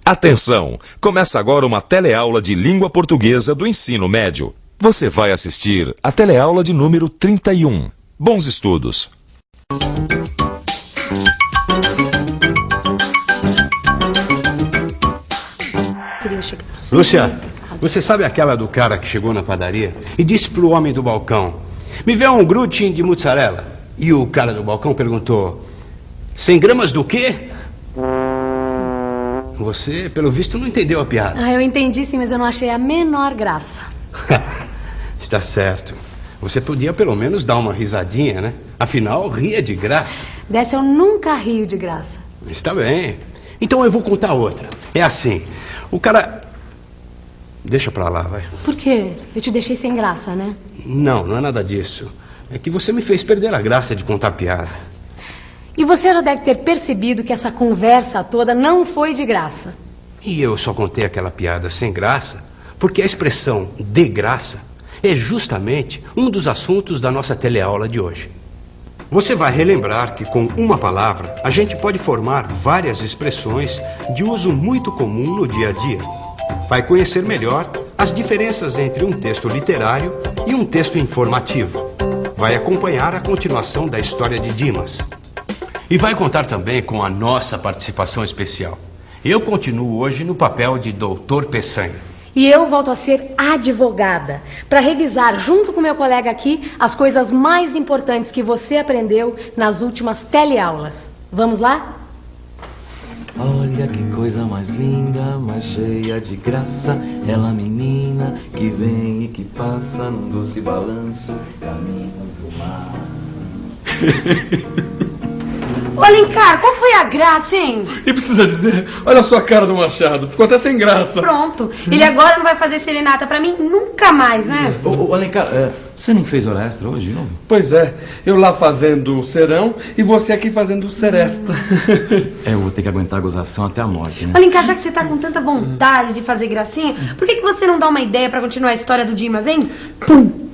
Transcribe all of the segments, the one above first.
Atenção! Começa agora uma teleaula de língua portuguesa do ensino médio. Você vai assistir a teleaula de número 31. Bons estudos! Lúcia, você sabe aquela do cara que chegou na padaria e disse pro homem do balcão: me vê um grutin de mussarela. E o cara do balcão perguntou: 100 gramas do quê? Você, pelo visto, não entendeu a piada. Eu entendi sim, mas eu não achei a menor graça. Está certo. Você podia pelo menos dar uma risadinha, né? Afinal, ria de graça. Dessa eu nunca rio de graça. Está bem. Então eu vou contar outra. É assim, o cara... Deixa pra lá, vai. Por quê? Eu te deixei sem graça, né? Não é nada disso. É que você me fez perder a graça de contar piada. E você já deve ter percebido que essa conversa toda não foi de graça. E eu só contei aquela piada sem graça porque a expressão de graça é justamente um dos assuntos da nossa teleaula de hoje. Você vai relembrar que com uma palavra a gente pode formar várias expressões de uso muito comum no dia a dia. Vai conhecer melhor as diferenças entre um texto literário e um texto informativo. Vai acompanhar a continuação da história de Dimas. E vai contar também com a nossa participação especial. Eu continuo hoje no papel de Dr. Peçanha. E eu volto a ser advogada, para revisar junto com meu colega aqui as coisas mais importantes que você aprendeu nas últimas teleaulas. Vamos lá? Olha que coisa mais linda, mais cheia de graça. Ela menina que vem e que passa num doce balanço, caminho do mar. Ô, Alencar, qual foi a graça, hein? E precisa dizer, olha a sua cara do Machado, ficou até sem graça. Pronto, ele agora não vai fazer serenata pra mim nunca mais, né? Ô, Alencar, você não fez hora extra hoje de novo? Pois é, eu lá fazendo o serão e você aqui fazendo o seresta. Eu vou ter que aguentar a gozação até a morte, né? Alencar, já que você tá com tanta vontade de fazer gracinha, por que você não dá uma ideia pra continuar a história do Dimas, hein? Pum!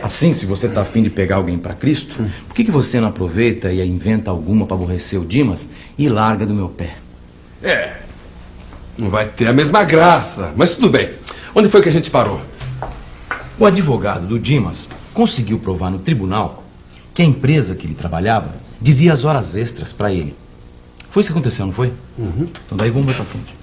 Assim, se você tá afim de pegar alguém pra Cristo, por que você não aproveita e inventa alguma pra aborrecer o Dimas e larga do meu pé? Não vai ter a mesma graça, mas tudo bem. Onde foi que a gente parou? O advogado do Dimas conseguiu provar no tribunal que a empresa que ele trabalhava devia as horas extras pra ele. Foi isso que aconteceu, não foi? Então daí vamos ver pra frente.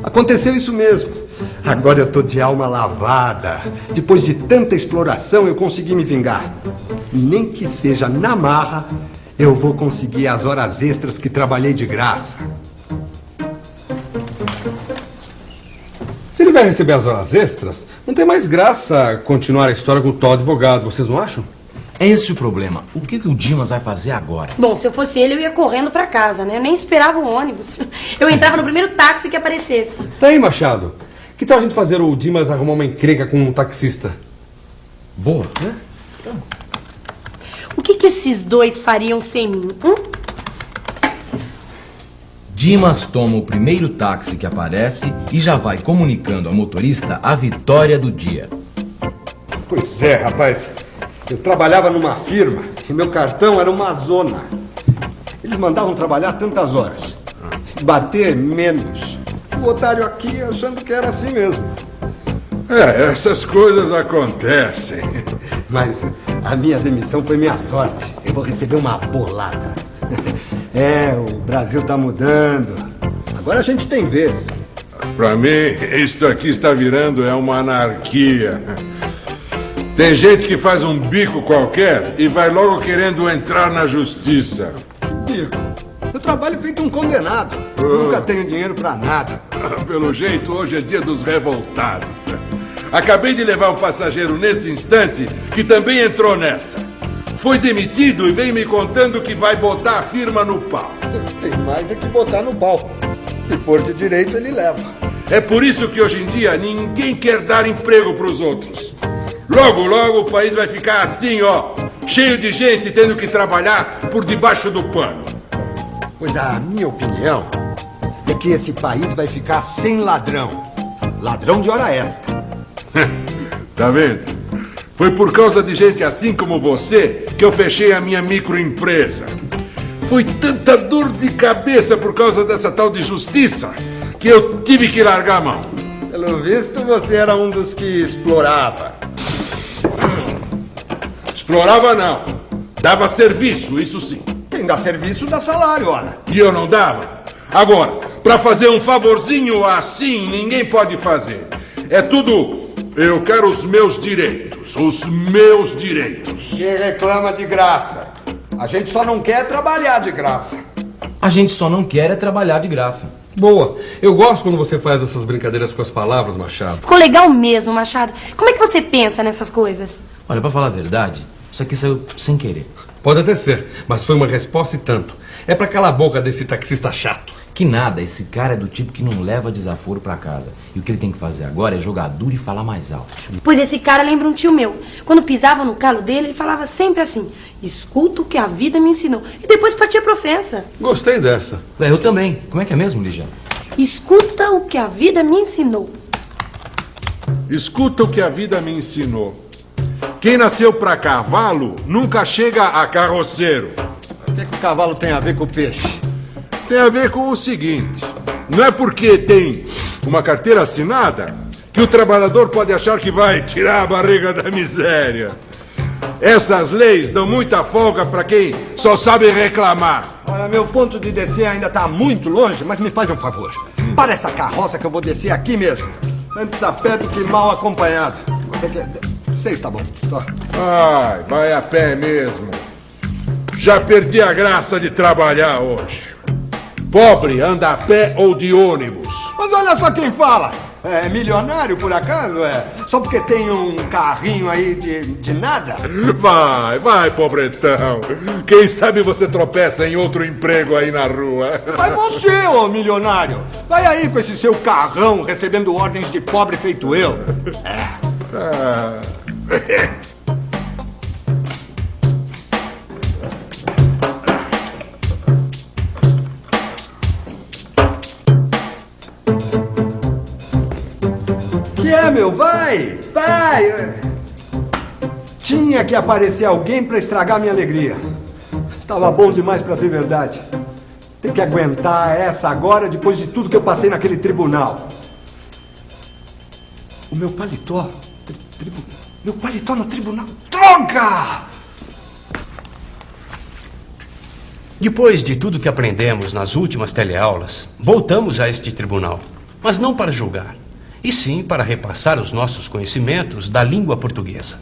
Aconteceu isso mesmo. Agora eu tô de alma lavada. Depois de tanta exploração, eu consegui me vingar. E nem que seja na marra, eu vou conseguir as horas extras que trabalhei de graça. Se ele vai receber as horas extras, não tem mais graça continuar a história com o tal advogado, vocês não acham? É esse o problema. O que o Dimas vai fazer agora? Bom, se eu fosse ele, eu ia correndo pra casa, né? Eu nem esperava o ônibus. Eu entrava no primeiro táxi que aparecesse. Tá aí, Machado. Que tal a gente fazer o Dimas arrumar uma encrenca com um taxista? Boa. O que esses dois fariam sem mim? Dimas toma o primeiro táxi que aparece e já vai comunicando ao motorista a vitória do dia. Pois é, rapaz. Eu trabalhava numa firma e meu cartão era uma zona. Eles mandavam trabalhar tantas horas. Bater menos. O otário aqui achando que era assim mesmo. Essas coisas acontecem. Mas a minha demissão foi minha sorte. Eu vou receber uma bolada. O Brasil tá mudando. Agora a gente tem vez. Pra mim, isto aqui está virando uma anarquia. Tem gente que faz um bico qualquer e vai logo querendo entrar na justiça. Bico, eu trabalho feito um condenado. Nunca tenho dinheiro pra nada. Pelo jeito, hoje é dia dos revoltados. Acabei de levar um passageiro nesse instante que também entrou nessa. Foi demitido e vem me contando que vai botar a firma no pau. Tem mais é que botar no pau. Se for de direito, ele leva. É por isso que hoje em dia ninguém quer dar emprego pros outros. Logo, logo o país vai ficar assim, ó. Cheio de gente tendo que trabalhar por debaixo do pano. Pois a minha opinião é que esse país vai ficar sem ladrão. Ladrão de hora extra. Tá vendo? Foi por causa de gente assim como você que eu fechei a minha microempresa. foi tanta dor de cabeça por causa dessa tal de justiça que eu tive que largar a mão. Pelo visto, você era um dos que explorava. Explorava não. Dava serviço, isso sim. Quem dá serviço dá salário, ora. E eu não dava. Agora, para fazer um favorzinho assim, ninguém pode fazer. É tudo... Eu quero os meus direitos. Os meus direitos. Quem reclama de graça? A gente só não quer trabalhar de graça. A gente só não quer é trabalhar de graça. Boa. Eu gosto quando você faz essas brincadeiras com as palavras, Machado. Ficou legal mesmo, Machado. Como é que você pensa nessas coisas? Olha, pra falar a verdade, isso aqui saiu sem querer. Pode até ser, mas foi uma resposta e tanto. É pra calar a boca desse taxista chato. Que nada, esse cara é do tipo que não leva desaforo pra casa. E o que ele tem que fazer agora é jogar duro e falar mais alto. Pois esse cara lembra um tio meu. Quando pisava no calo dele, ele falava sempre assim: escuta o que a vida me ensinou. E depois partia pra ofensa. Gostei dessa. Eu também. Como é que é mesmo, Lígia? Escuta o que a vida me ensinou. Escuta o que a vida me ensinou. Quem nasceu pra cavalo nunca chega a carroceiro. O que o cavalo tem a ver com o peixe? Tem a ver com o seguinte: não é porque tem uma carteira assinada que o trabalhador pode achar que vai tirar a barriga da miséria. Essas leis dão muita folga para quem só sabe reclamar. Olha, meu ponto de descer ainda está muito longe, mas me faz um favor. Para essa carroça que eu vou descer aqui mesmo. Antes a pé do que mal acompanhado. Você quer... 6 tá bom. Tô. Ai, vai a pé mesmo. Já perdi a graça de trabalhar hoje. Pobre anda a pé ou de ônibus. Mas olha só quem fala. É milionário, por acaso? É só porque tem um carrinho aí de nada? Vai, pobretão. Quem sabe você tropeça em outro emprego aí na rua. Vai você, ô milionário. Vai aí com esse seu carrão recebendo ordens de pobre feito eu. Meu, vai! Tinha que aparecer alguém para estragar minha alegria. Tava bom demais para ser verdade. Tem que aguentar essa agora depois de tudo que eu passei naquele tribunal. O meu paletó... Meu paletó no tribunal... Droga! Depois de tudo que aprendemos nas últimas teleaulas, voltamos a este tribunal, mas não para julgar, e sim para repassar os nossos conhecimentos da língua portuguesa.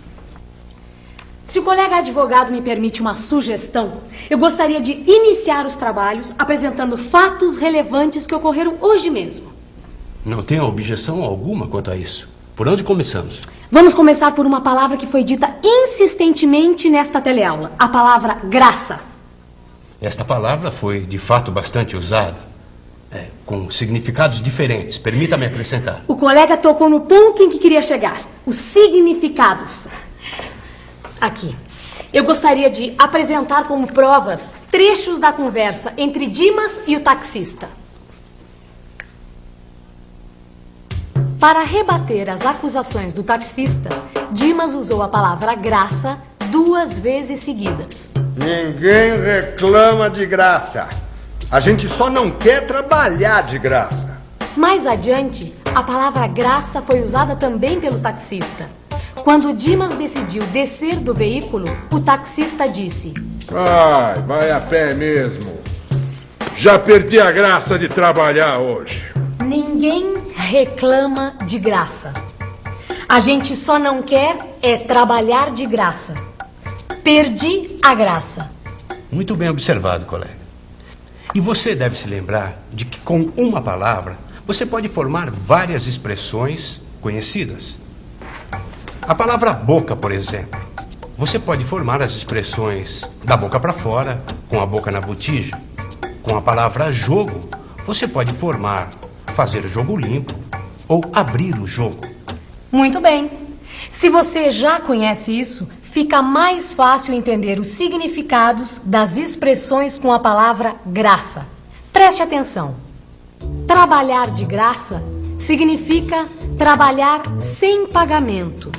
Se o colega advogado me permite uma sugestão, eu gostaria de iniciar os trabalhos apresentando fatos relevantes que ocorreram hoje mesmo. Não tenho objeção alguma quanto a isso. Por onde começamos? Vamos começar por uma palavra que foi dita insistentemente nesta teleaula, a palavra graça. Esta palavra foi, de fato, bastante usada. Com significados diferentes. Permita-me acrescentar. O colega tocou no ponto em que queria chegar. Os significados. Aqui. Eu gostaria de apresentar como provas trechos da conversa entre Dimas e o taxista. Para rebater as acusações do taxista, Dimas usou a palavra graça 2 vezes seguidas. Ninguém reclama de graça. A gente só não quer trabalhar de graça. Mais adiante, a palavra graça foi usada também pelo taxista. Quando Dimas decidiu descer do veículo, o taxista disse: Vai a pé mesmo. Já perdi a graça de trabalhar hoje. Ninguém reclama de graça. A gente só não quer é trabalhar de graça. Perdi a graça. Muito bem observado, colega. E você deve se lembrar de que com uma palavra você pode formar várias expressões conhecidas. A palavra boca, por exemplo. Você pode formar as expressões da boca para fora, com a boca na botija. Com a palavra jogo, você pode formar fazer o jogo limpo ou abrir o jogo. Muito bem. Se você já conhece isso, fica mais fácil entender os significados das expressões com a palavra graça. Preste atenção. Trabalhar de graça significa trabalhar sem pagamento.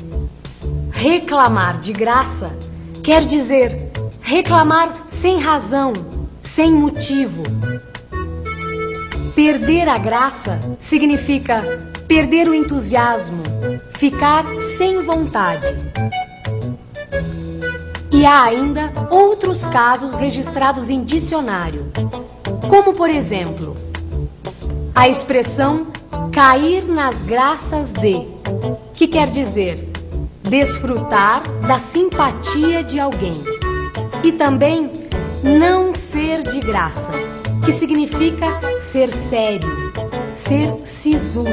Reclamar de graça quer dizer reclamar sem razão, sem motivo. Perder a graça significa perder o entusiasmo, ficar sem vontade. E há ainda outros casos registrados em dicionário, como, por exemplo, a expressão cair nas graças de, que quer dizer desfrutar da simpatia de alguém. E também não ser de graça, que significa ser sério, ser sisudo.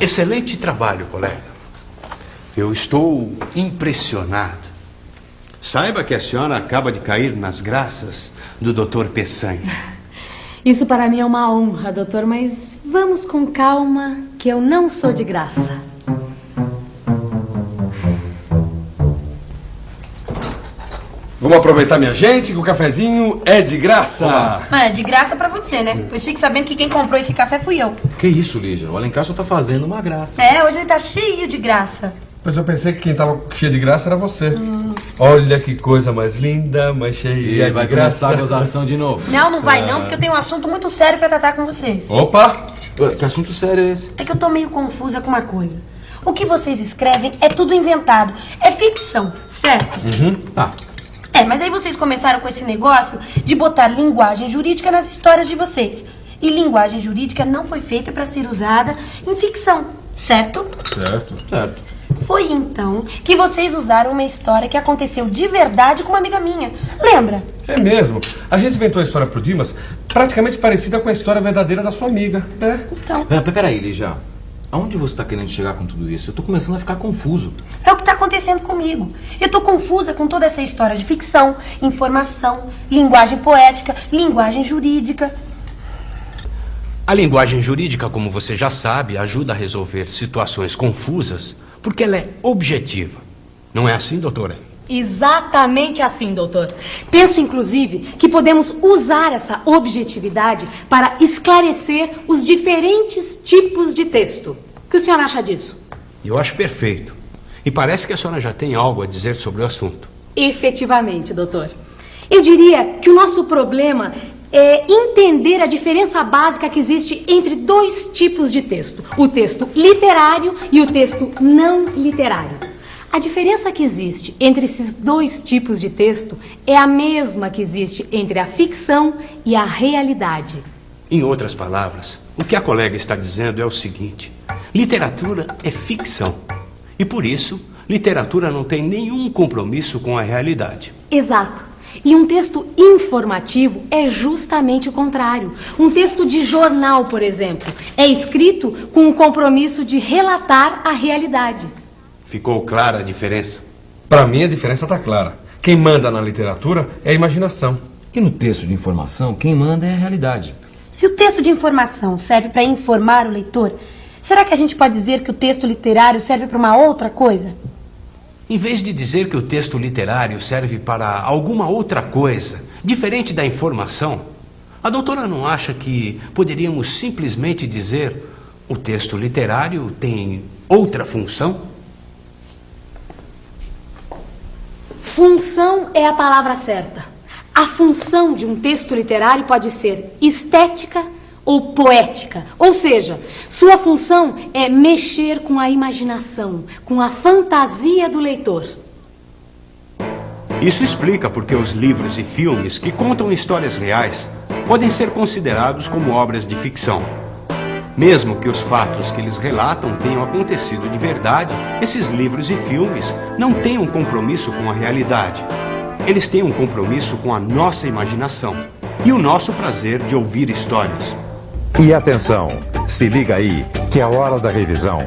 Excelente trabalho, colega. Eu estou impressionado. Saiba que a senhora acaba de cair nas graças do Dr. Peçanha. Isso para mim é uma honra, doutor, mas vamos com calma, que eu não sou de graça. Vamos aproveitar, minha gente, que o cafezinho é de graça. É de graça pra você, né? Pois fique sabendo que quem comprou esse café fui eu. Que isso, Lígia? O Alencar só tá fazendo uma graça. É, hoje ele tá cheio de graça. Mas eu pensei que quem tava cheio de graça era você. Olha que coisa mais linda, mais cheia E vai de graça. começar a gozação de novo. Não, não vai não, porque eu tenho um assunto muito sério pra tratar com vocês. Opa! Que assunto sério é esse? É que eu tô meio confusa com uma coisa. O que vocês escrevem é tudo inventado. É ficção, certo? Ah, É, mas aí vocês começaram com esse negócio de botar linguagem jurídica nas histórias de vocês. E linguagem jurídica não foi feita para ser usada em ficção, certo? certo. Foi então que vocês usaram uma história que aconteceu de verdade com uma amiga minha. Lembra? É mesmo. A gente inventou a história pro Dimas praticamente parecida com a história verdadeira da sua amiga. É. Então, Peraí, Lígia. Aonde você tá querendo chegar com tudo isso? Eu tô começando a ficar confuso. é o que tá acontecendo comigo. Eu tô confusa com toda essa história de ficção, informação, linguagem poética, linguagem jurídica. A linguagem jurídica, como você já sabe, ajuda a resolver situações confusas porque ela é objetiva. Não é assim, doutora? Exatamente assim, doutor. Penso, inclusive, que podemos usar essa objetividade para esclarecer os diferentes tipos de texto. O que o senhor acha disso? Eu acho perfeito. E parece que a senhora já tem algo a dizer sobre o assunto. Efetivamente, doutor. Eu diria que o nosso problema é entender a diferença básica que existe entre dois tipos de texto: o texto literário e o texto não literário. A diferença que existe entre esses dois tipos de texto é a mesma que existe entre a ficção e a realidade. Em outras palavras, o que a colega está dizendo é o seguinte: literatura é ficção. E por isso, literatura não tem nenhum compromisso com a realidade. Exato. E um texto informativo é justamente o contrário. Um texto de jornal, por exemplo, é escrito com o compromisso de relatar a realidade. Ficou clara a diferença? Pra mim a diferença tá clara. Quem manda na literatura é a imaginação. E no texto de informação, quem manda é a realidade. Se o texto de informação serve para informar o leitor, será que a gente pode dizer que o texto literário serve para uma outra coisa? Em vez de dizer que o texto literário serve para alguma outra coisa, diferente da informação, a doutora não acha que poderíamos simplesmente dizer o texto literário tem outra função? Função é a palavra certa. A função de um texto literário pode ser estética ou poética. Ou seja, sua função é mexer com a imaginação, com a fantasia do leitor. Isso explica porque os livros e filmes que contam histórias reais podem ser considerados como obras de ficção. Mesmo que os fatos que eles relatam tenham acontecido de verdade, esses livros e filmes não têm um compromisso com a realidade. Eles têm um compromisso com a nossa imaginação e o nosso prazer de ouvir histórias. E atenção, se liga aí, que é a hora da revisão.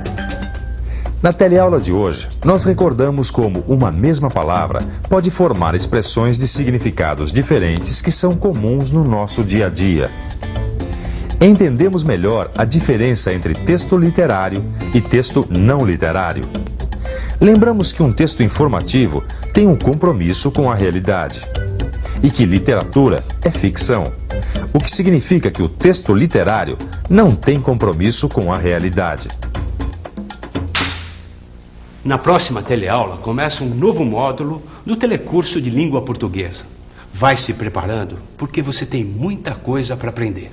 Na teleaula de hoje, nós recordamos como uma mesma palavra pode formar expressões de significados diferentes que são comuns no nosso dia a dia. Entendemos melhor a diferença entre texto literário e texto não literário. Lembramos que um texto informativo tem um compromisso com a realidade e que literatura é ficção, o que significa que o texto literário não tem compromisso com a realidade. Na próxima teleaula começa um novo módulo do telecurso de língua portuguesa. Vai se preparando, porque você tem muita coisa para aprender.